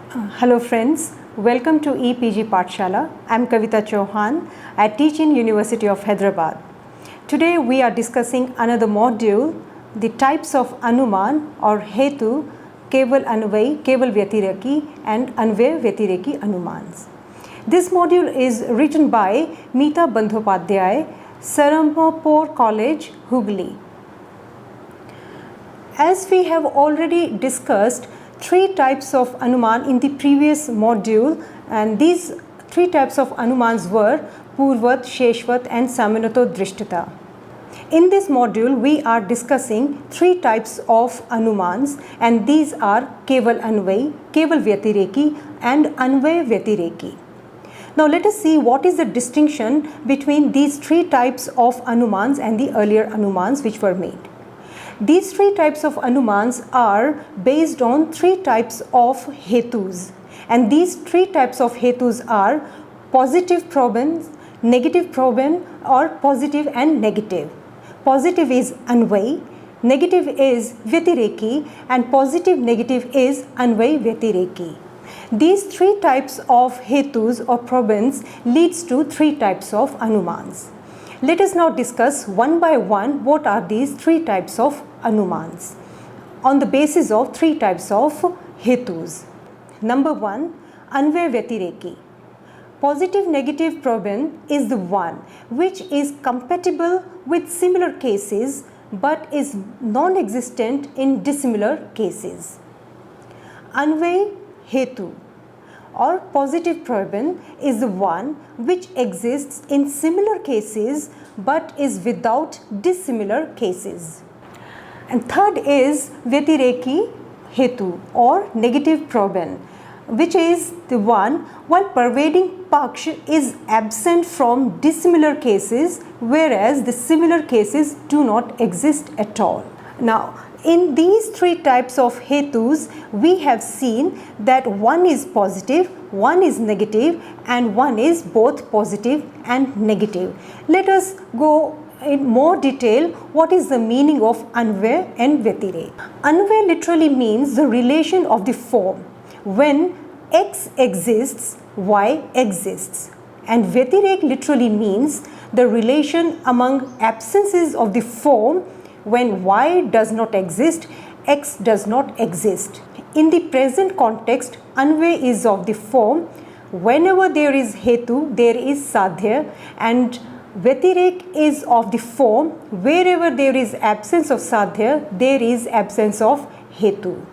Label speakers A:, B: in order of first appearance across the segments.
A: Hello friends, welcome to EPG Pathshala. I am Kavita Chauhan. I teach in University of Hyderabad. Today we are discussing another module, the types of Anuman or Hetu, Keval Anvay, Keval Vyatireki and Anvay Vyatireki Anumans. This module is written by Meeta Bandhopadhyay, Sarampur College, Hooghly. As we have already discussed three types of Anuman in the previous module, and these three types of Anumans were Purvat, Sheshvat and Samanato Drishtata. In this module, we are discussing three types of Anumans, and these are Keval Anvay, Keval Vyatireki and Anvay Vyatireki. Now let us see what is the distinction between these three types of Anumans and the earlier Anumans which were made. These three types of Anumans are based on three types of Hetus, and these three types of Hetus are positive probans, negative proban or positive and negative. Positive is Anvay, negative is Vyatireki and positive negative is Anvay Vyatireki. These three types of Hetus or probans leads to three types of Anumans. Let us now discuss one by one what are these three types of Anumans on the basis of three types of Hetus. Number one, Anvay Vyatireki. Positive negative proban is the one which is compatible with similar cases but is non-existent in dissimilar cases. Anvay Hetu or positive proban is the one which exists in similar cases but is without dissimilar cases. And third is Vyatireki Hetu or negative proban, which is the one while pervading Paksh is absent from dissimilar cases, whereas the similar cases do not exist at all. Now, in these three types of Hetus, we have seen that one is positive, one is negative and one is both positive and negative. Let us go in more detail what is the meaning of Anvay and Vyatirek. Anvay literally means the relation of the form. When X exists, Y exists. And Vyatirek literally means the relation among absences of the form. When Y does not exist, X does not exist. In the present context, Anvay is of the form whenever there is Hetu, there is Sadhya, and Vyatirek is of the form wherever there is absence of Sadhya, there is absence of Hetu.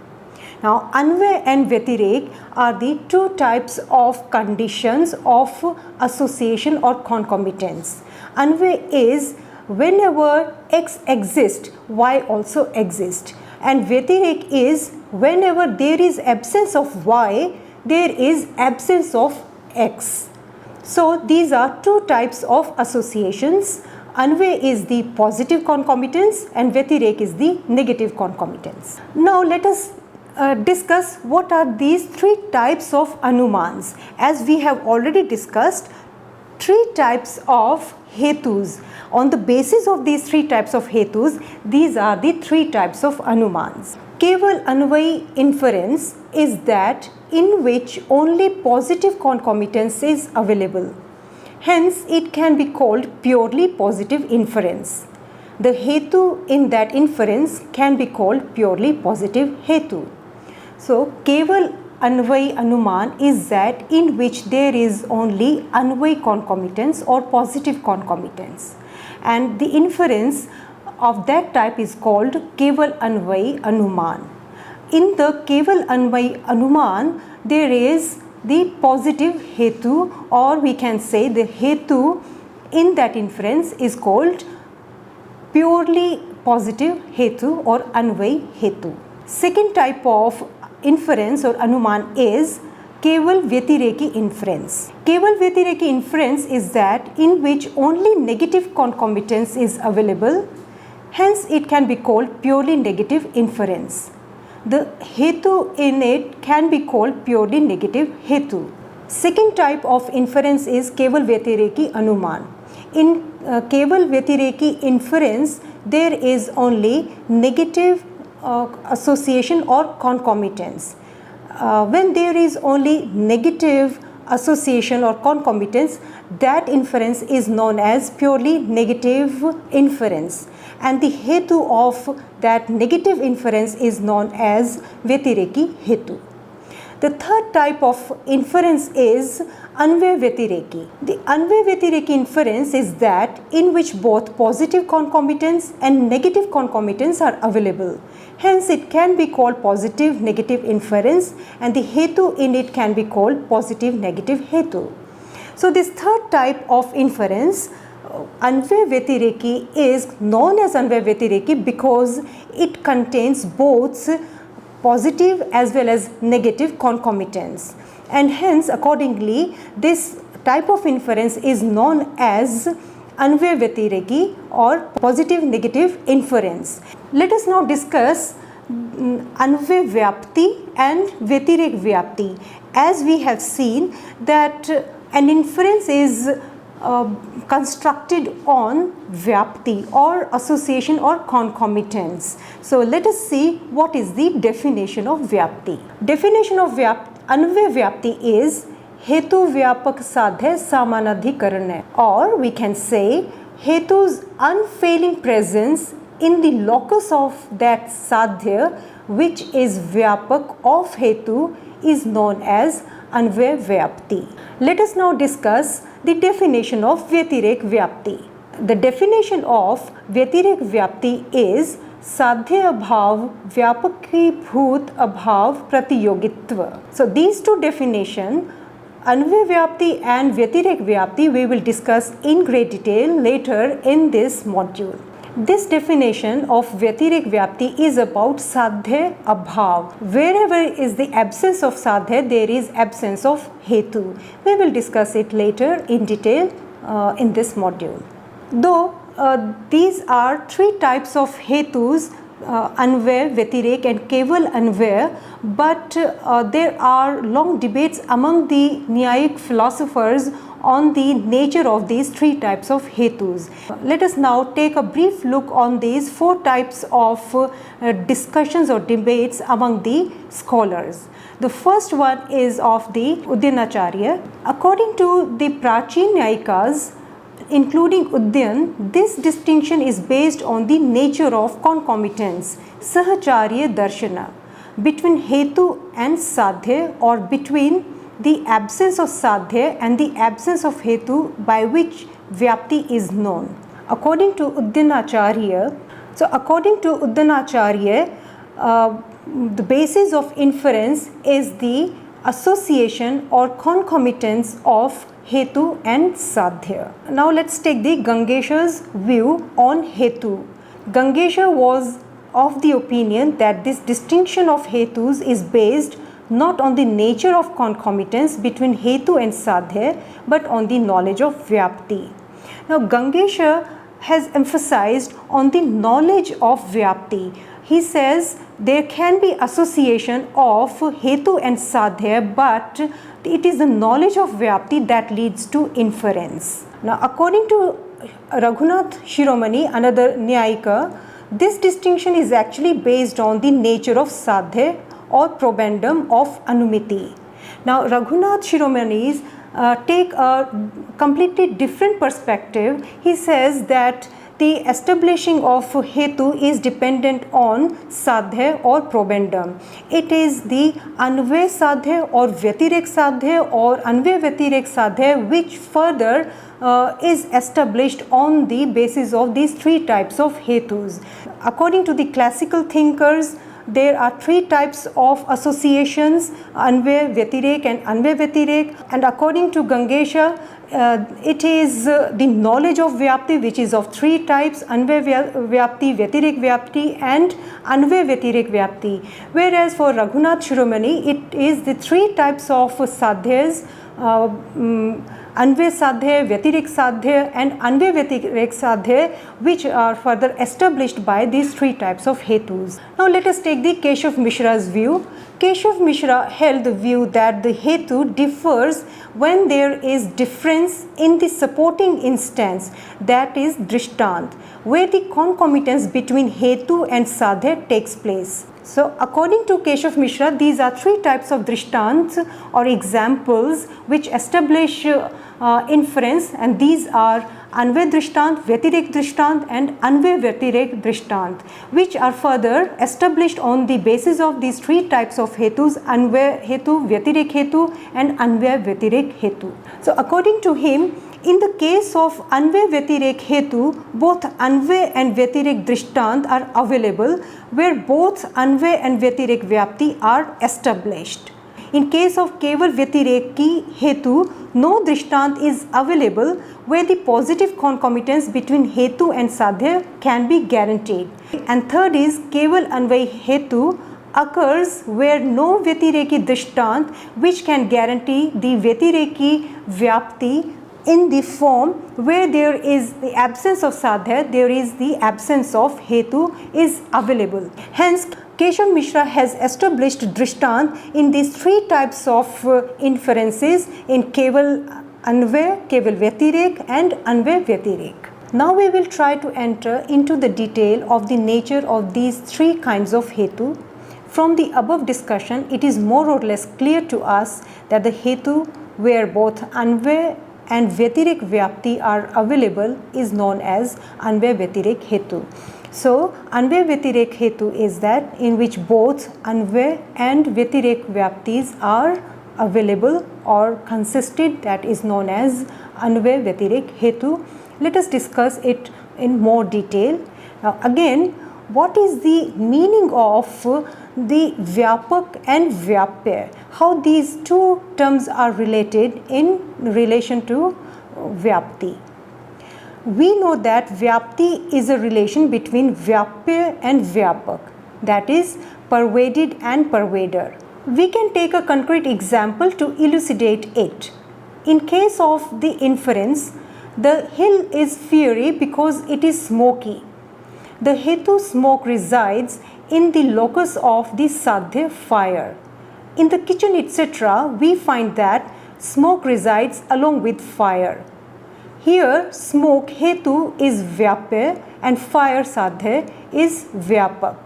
A: Now, Anvay and Vyatirek are the two types of conditions of association or concomitance. Anvay is whenever X exists, Y also exists, and Vyatirek is whenever there is absence of Y, there is absence of X. So these are two types of associations. Anvay is the positive concomitance and Vyatirek is the negative concomitance. Now let us discuss what are these three types of Anumans. As we have already discussed, three types of Hetus. On the basis of these three types of Hetus, these are the three types of Anumans. Keval Anvay inference is that in which only positive concomitance is available. Hence, it can be called purely positive inference. The Hetu in that inference can be called purely positive Hetu. So, Keval Anvay Anuman is that in which there is only Anvay concomitance or positive concomitance, and the inference of that type is called Keval Anvay Anuman. In the Keval Anvay Anuman, there is the positive Hetu, or we can say the Hetu in that inference is called purely positive Hetu or Anvay Hetu. Second type of inference or Anuman is Keval Vyatireki inference. Keval Vyatireki inference is that in which only negative concomitance is available, hence it can be called purely negative inference. The Hetu in it can be called purely negative Hetu. Second type of inference is Keval Vyatireki Anuman. In Keval Vyatireki inference, there is only negative association or concomitance. When there is only negative association or concomitance, that inference is known as purely negative inference, and the hetu of that negative inference is known as Vyatireki hetu. The third type of inference is Anvay Vyatireki. The Anvay Vyatireki inference is that in which both positive concomitants and negative concomitants are available. Hence, it can be called positive negative inference, and the hetu in it can be called positive negative hetu. So, this third type of inference, Anvay Vyatireki, is known as Anvay Vyatireki because it contains both positive as well as negative concomitants, and hence accordingly this type of inference is known as Anvay Vyatireki or positive negative inference. Let us now discuss Anvay Vyapti and Vyatirek Vyapti. As we have seen that an inference is constructed on Vyapti or association or concomitance. So let us see what is the definition of Vyapti. Definition of Anvay Vyapti is Hetu Vyapak Sadhya Samanadhikaran, or we can say Hetu's unfailing presence in the locus of that Sadhya which is Vyapak of Hetu is known as Anvay Vyapti. Let us now discuss the definition of Vyatirek Vyapti. The definition of Vyatirek Vyapti is Sadhya Abhav Vyapaki Bhut Abhav Pratiyogitva. So these two definitions, Anvay Vyapti and Vyatirek Vyapti, we will discuss in great detail later in this module. This definition of Vyatirek Vyapti is about Sadhya Abhav. Wherever is the absence of Sadhya, there is absence of Hetu. We will discuss it later in detail in this module. Though these are three types of Hetus, Anvay, Vyatirek and Keval Anvay, but there are long debates among the Nyayic philosophers on the nature of these three types of hetus. Let us now take a brief look on these four types of discussions or debates among the scholars. The first one is of the Udyanacharya. According to the Prachin Nyayikas, including Udyan, this distinction is based on the nature of concomitance, Sahacharya Darshana, between Hetu and Sadhya, or between the absence of Sadhya and the absence of Hetu by which Vyapti is known. According to Udyanacharya, the basis of inference is the association or concomitance of Hetu and Sadhya. Now let's take the Gangesha's view on Hetu. Gangesha was of the opinion that this distinction of Hetus is based not on the nature of concomitance between Hetu and Sadhya, but on the knowledge of Vyapti. Now Gangesha has emphasized on the knowledge of Vyapti. He says there can be association of Hetu and Sadhya, but it is the knowledge of Vyapti that leads to inference. Now according to Raghunath Shiromani, another Nyayika, this distinction is actually based on the nature of Sadhya or probandum of Anumiti. Now Raghunath Shiromani take a completely different perspective. He says that the establishing of Hetu is dependent on Sadhya or probandum. It is the Anvay Sadhya or Vyatirek Sadhya or Anvay Vyatirek Sadhya which further is established on the basis of these three types of Hetus. According to the classical thinkers, there are three types of associations, Anvay, Vyatirek and Anvay Vyatirek, and according to Gangesha, it is the knowledge of Vyapti which is of three types, Anvay Vyapti, Vyatirek Vyapti and Anvay Vyatirek Vyapti. Whereas for Raghunath Shiromani, it is the three types of Sadhyas, Anvay Sadhya, Vyatirek Sadhya and Anvay Vyatirek Sadhya, which are further established by these three types of Hetus. Now let us take the Keshav Mishra's view. Keshav Mishra held the view that the Hetu differs when there is difference in the supporting instance, that is Drishtant, where the concomitance between Hetu and Sadhya takes place. So according to Keshav Mishra, these are three types of drishtants or examples which establish inference, and these are Anvay Drishtant, Vyatirek Drishtant and Anvay Vyatirek Drishtant, which are further established on the basis of these three types of hetus, Anvay Hetu, Vyatirek Hetu and Anvay Vyatirek Hetu. So according to him, in the case of Anvay Vyatirek Hetu, both Anvay and Vyatirek Drishtant are available, where both Anvay and Vyatirek Vyapti are established. In case of Keval Vyatireki Hetu, no Drishtant is available where the positive concomitance between Hetu and Sadhya can be guaranteed. And third is Keval Anvay Hetu occurs where no Vyatireki Drishtant which can guarantee the Vyatireki Vyapti in the form where there is the absence of Sadhya, there is the absence of Hetu is available. Hence, Keshav Mishra has established Drishtant in these three types of inferences in Keval Anvay, Keval Vyatirek and Anvay Vyatirek. Now we will try to enter into the detail of the nature of these three kinds of Hetu. From the above discussion, it is more or less clear to us that the Hetu where both Anvay and Vyatirek Vyapti are available is known as Anvay Vyatirek Hetu. So, Anvay Vyatirek Hetu is that in which both Anvay and Vyatirek Vyaptis are available or consisted, that is known as Anvay Vyatirek Hetu. Let us discuss it in more detail. Now again, what is the meaning of the Vyapak and Vyapya? How these two terms are related in relation to Vyapti? We know that Vyapti is a relation between Vyapya and Vyapak, that is pervaded and pervader. We can take a concrete example to elucidate it. In case of the inference, the hill is fiery because it is smoky. The Hetu smoke resides in the locus of the Sadhya fire. In the kitchen etc., we find that smoke resides along with fire. Here smoke Hetu is Vyapya and fire Sadhya is Vyapak.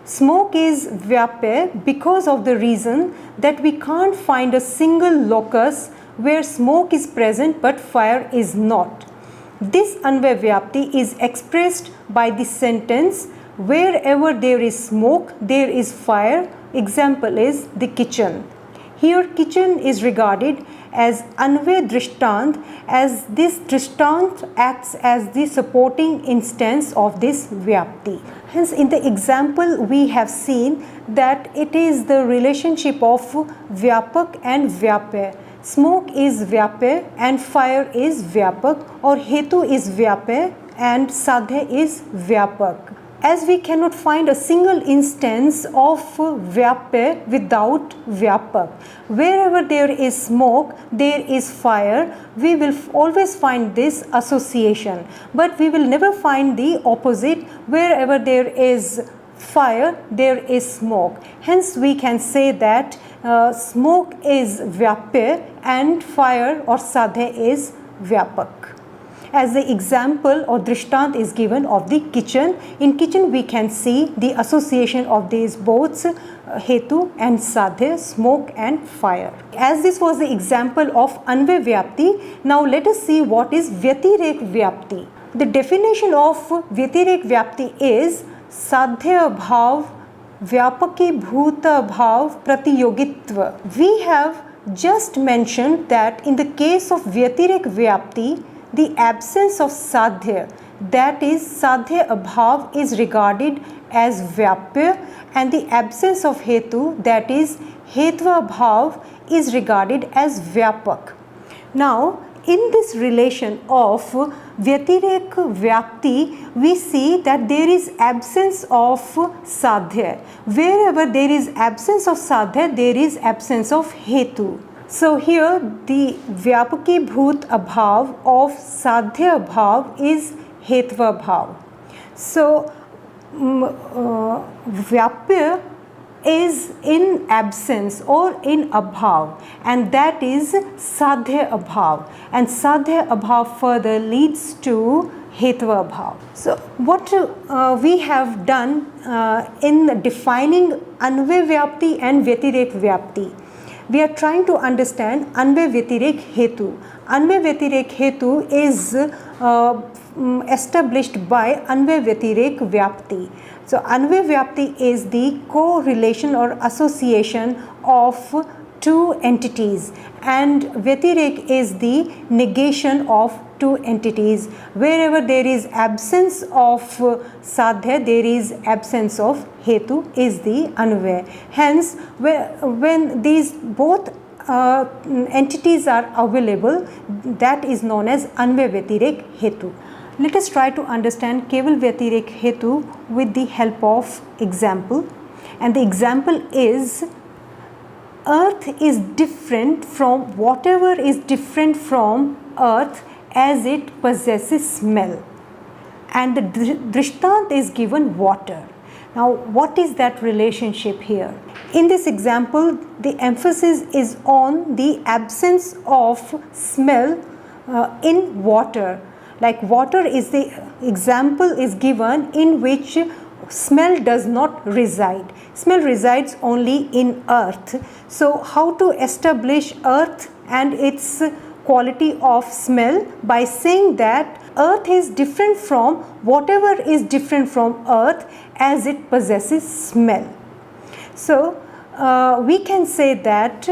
A: Smoke is Vyapya because of the reason that we can't find a single locus where smoke is present but fire is not. This Anvay Vyapti is expressed by the sentence, wherever there is smoke, there is fire. Example is the kitchen. Here kitchen is regarded as Anvay Drishtant, as this Drishtant acts as the supporting instance of this Vyapti. Hence in the example we have seen that it is the relationship of Vyapak and Vyapya. Smoke is Vyapya and fire is Vyapak, or Hetu is Vyapya and Sadhya is Vyapak. As we cannot find a single instance of Vyapya without Vyapak. Wherever there is smoke, there is fire. We will always find this association, but we will never find the opposite. Wherever there is fire, there is smoke. Hence we can say that smoke is Vyapya and fire or Sadhya is Vyapak. As the example or Drishtant is given of the kitchen. In kitchen we can see the association of these both Hetu and Sadhya, smoke and fire. As this was the example of Anvay Vyapti, now let us see what is Vyatirek Vyapti. The definition of Vyatirek Vyapti is Sadhya Bhav Vyapaki Bhuta Bhav Pratiyogitva. We have just mentioned that in the case of Vyatirek Vyapti, the absence of Sadhya, that is Sadhya Abhav, is regarded as Vyapya, and the absence of Hetu, that is Hetva Bhav, is regarded as Vyapak. Now in this relation of Vyatirek Vyapti, we see that there is absence of Sadhya. Wherever there is absence of Sadhya, there is absence of Hetu. So here the Vyapaki Bhut Abhav of Sadhya Abhav is Hetva Bhav. So Vyapya is in absence or in Abhav, and that is Sadhya Abhav, and Sadhya Abhav further leads to hetva bhav. So what we have done in defining anvay vyapti and vyatirek vyapti, we are trying to understand anvay vyatirek hetu. Anvay vyatirek hetu is established by anvay vyatirek vyapti. So anvay vyapti is the correlation or association of two entities, and vyatirek is the negation of two entities. Wherever there is absence of sadhya, there is absence of hetu, is the anvay. Hence when these both entities are available, that is known as anvay vyatirek hetu. Let us try to understand keval vyatirek hetu with the help of example, and the example is earth is different from whatever is different from earth as it possesses smell, and the drishtant is given water. Now what is that relationship here? In this example, the emphasis is on the absence of smell in water. Like water is the example is given in which smell does not reside. Smell resides only in earth. So how to establish earth and its quality of smell? By saying that earth is different from whatever is different from earth as it possesses smell. So we can say that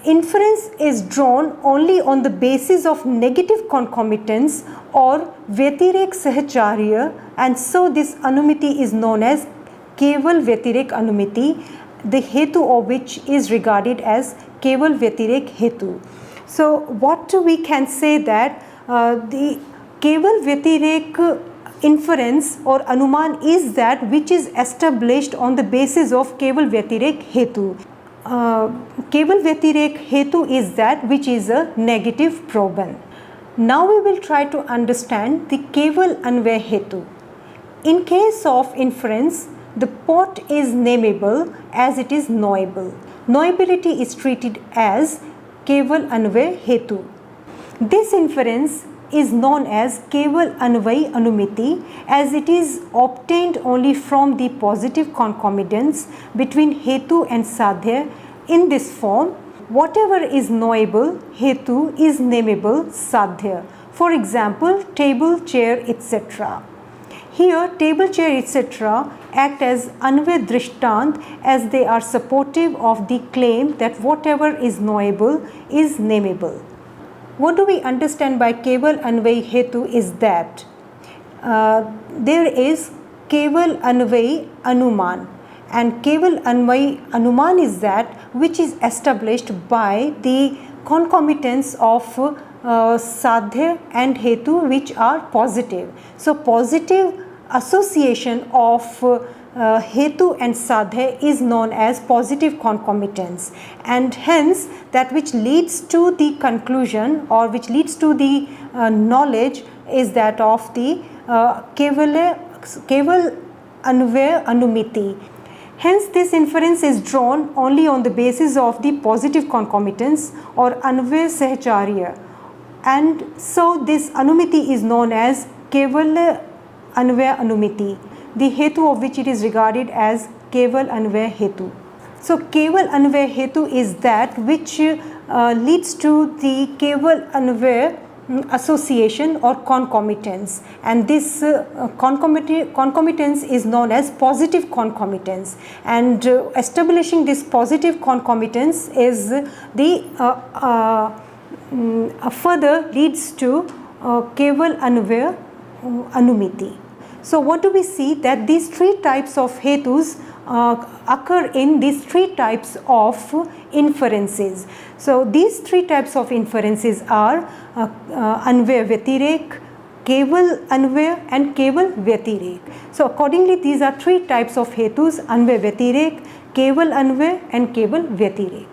A: inference is drawn only on the basis of negative concomitance or vyatirek sahacharya, and so this anumiti is known as keval vyatirek anumiti, the hetu of which is regarded as keval vyatirek hetu. So what we can say that the keval vyatirek inference or anuman is that which is established on the basis of keval vyatirek hetu. Keval vyatirek hetu is that which is a negative proban. Now we will try to understand the keval anvay hetu. In case of inference, the pot is nameable as it is knowable. Knowability is treated as keval anvay hetu. This inference is known as keval anvay anumiti, as it is obtained only from the positive concomitance between hetu and sadhya in this form: whatever is knowable hetu is nameable sadhya. For example, table, chair, etc. Here table, chair, etc. act as anvay drishtant, as they are supportive of the claim that whatever is knowable is nameable. What do we understand by keval anvay hetu is that there is keval anvay anuman, and keval anvay anuman is that which is established by the concomitance of sadhya and hetu which are positive. So positive association of hetu and sadhya is known as positive concomitance, and hence that which leads to the conclusion or which leads to the knowledge is that of the keval anvay anumiti. Hence this inference is drawn only on the basis of the positive concomitance or anvay sahacharya, and so this anumiti is known as keval anvay anumiti, the hetu of which it is regarded as keval anvay hetu. So keval anvay hetu is that which leads to the keval anvay association or concomitance, and this concomitance is known as positive concomitance, and establishing this positive concomitance is the further leads to keval anvay anumiti. So what do we see? That these three types of hetus occur in these three types of inferences. So these three types of inferences are anvay vyatirek, keval anvay and keval vyatirek. So accordingly these are three types of hetus: anvay vyatirek, keval anvay and keval vyatirek.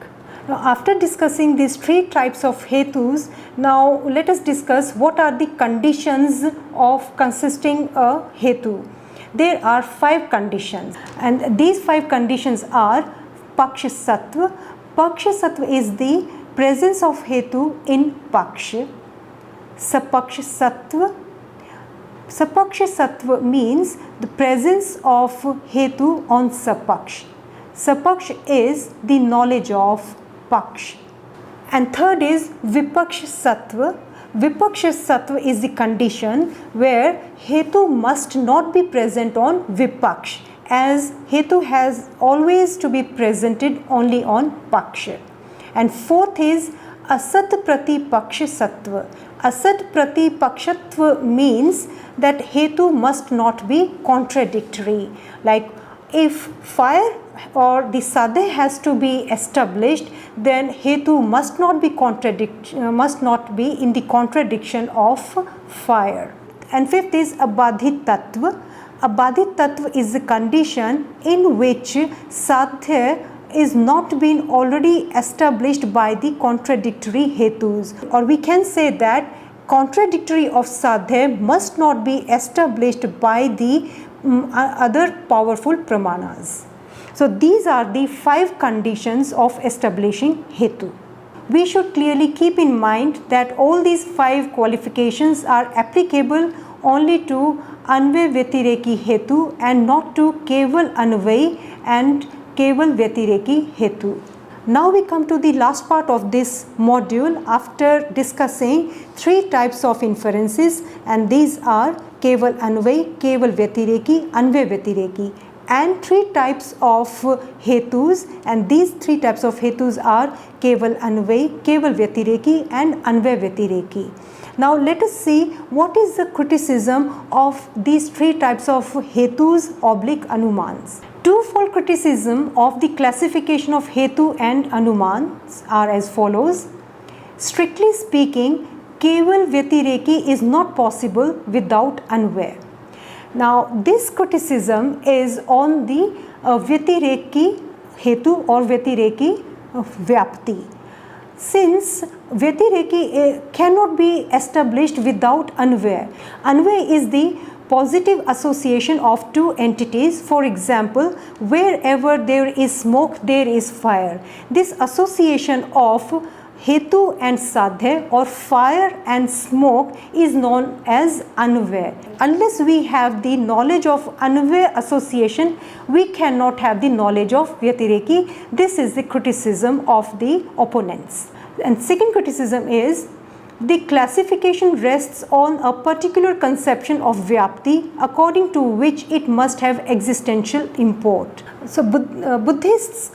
A: Now after discussing these three types of hetus, now let us discuss what are the conditions of consisting a hetu. There are 5 conditions, and these 5 conditions are paksh sattva. Paksh sattva is the presence of hetu in paksh, sapaksh sattva, Sapaksh Sattva means the presence of Hetu on Sapaksh. Sapaksh is the knowledge of Paksh. And third is Vipaksh Sattva. Vipaksh Sattva is the condition where Hetu must not be present on Vipaksh, as Hetu has always to be presented only on Paksha. And fourth is Asat Prati Paksha Sattva. Asat Prati Pakshatva means that Hetu must not be contradictory. Like if fire or the Sadhe has to be established, then Hetu must not be in the contradiction of fire. And fifth is Abadhit Tattva. Abadhit Tattva is the condition in which Sadhya is not being already established by the contradictory Hetus, or we can say that contradictory of Sadhya must not be established by the other powerful Pramanas. So these are the 5 conditions of establishing Hetu. We should clearly keep in mind that all these 5 qualifications are applicable only to Anvay Vyatireki Hetu and not to Keval Anvay and Keval Vyatireki Hetu. Now we come to the last part of this module after discussing 3 types of inferences, and these are Keval Anvay, Keval Vyatireki, Anvay Vyatireki, and 3 types of Hetus, and these 3 types of Hetus are Keval Anvay, Keval Vyatireki and Anvay Vyatireki. Now let us see what is the criticism of these 3 types of Hetus / Anumans. Twofold criticism of the classification of Hetu and Anumans are as follows. Strictly speaking, Keval Vyatireki is not possible without Anvay. Now this criticism is on the Vyatireki Hetu or Vyatireki Vyapti. Since Vyatireki cannot be established without Anvay. Anvay is the positive association of 2 entities. For example, wherever there is smoke, there is fire. This association of Hetu and Sadhya or fire and smoke is known as Anvay. Unless we have the knowledge of Anvay association, we cannot have the knowledge of Vyatireki. This is the criticism of the opponents. And second criticism is the classification rests on a particular conception of Vyapti according to which it must have existential import. So Buddhists'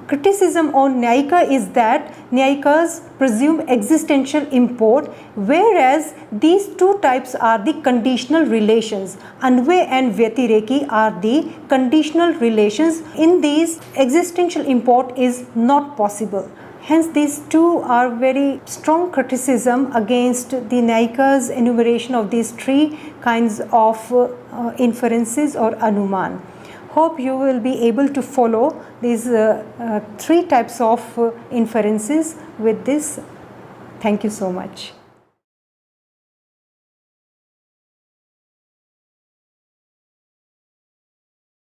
A: criticism on Nyayika is that Nyayikas presume existential import, whereas these 2 types are the conditional relations. Anvay and Vyatireki are the conditional relations. In these, existential import is not possible. Hence these 2 are very strong criticism against the Nyayika's enumeration of these 3 kinds of inferences or Anuman. Hope you will be able to follow these 3 types of inferences with this. Thank you so much.